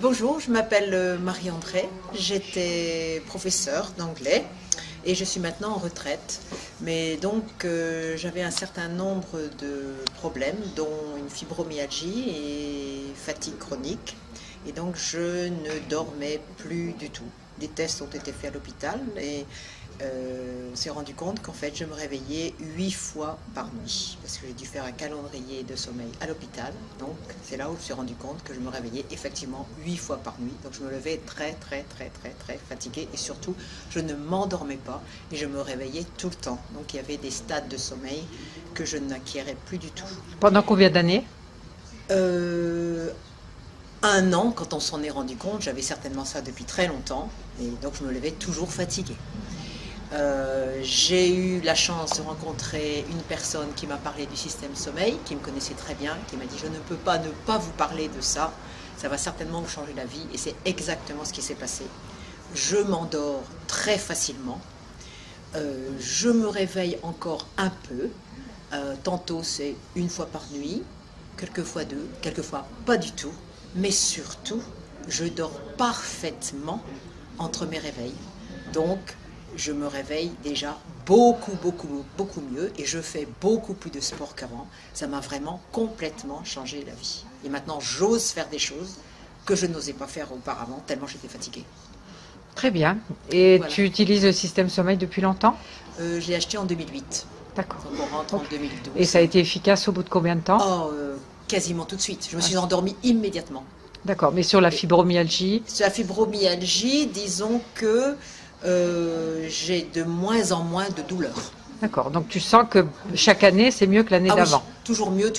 Bonjour, je m'appelle Marie-André, j'étais professeure d'anglais et je suis maintenant en retraite. Mais donc j'avais un certain nombre de problèmes, dont une fibromyalgie et fatigue chronique. Et donc je ne dormais plus du tout. Des tests ont été faits à l'hôpital et on s'est rendu compte qu'en fait je me réveillais 8 fois par nuit parce que j'ai dû faire un calendrier de sommeil à l'hôpital. Donc c'est là où je me suis rendu compte que je me réveillais effectivement 8 fois par nuit. Donc je me levais très fatiguée et surtout je ne m'endormais pas et je me réveillais tout le temps. Donc il y avait des stades de sommeil que je n'acquérais plus du tout. Pendant combien d'années? Un an, quand on s'en est rendu compte, j'avais certainement ça depuis très longtemps et donc je me levais toujours fatiguée. J'ai eu la chance de rencontrer une personne qui m'a parlé du système sommeil, qui me connaissait très bien, qui m'a dit je ne peux pas ne pas vous parler de ça, ça va certainement vous changer la vie et c'est exactement ce qui s'est passé. Je m'endors très facilement, je me réveille encore un peu, tantôt c'est une fois par nuit, quelquefois deux, quelquefois pas du tout, mais surtout je dors parfaitement entre mes réveils. Donc je me réveille déjà beaucoup mieux et je fais beaucoup plus de sport qu'avant. Ça m'a vraiment complètement changé la vie. Et maintenant, j'ose faire des choses que je n'osais pas faire auparavant, tellement j'étais fatiguée. Très bien. Et Voilà. tu utilises le système sommeil depuis longtemps? Je l'ai acheté en 2008. D'accord. Donc on rentre en 2012. Et ça a été efficace au bout de combien de temps? Oh, quasiment tout de suite. Je me suis endormie immédiatement. D'accord. Mais sur la fibromyalgie? Sur la fibromyalgie, disons que j'ai de moins en moins de douleurs. D'accord. Donc tu sens que chaque année, c'est mieux que l'année d'avant? Oui, toujours mieux.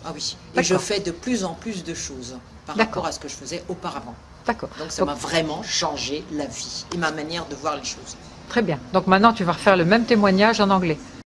Ah oui. Et je fais de plus en plus de choses par rapport à ce que je faisais auparavant. D'accord. Donc ça m'a vraiment changé la vie et ma manière de voir les choses. Très bien. Donc maintenant, tu vas refaire le même témoignage en anglais.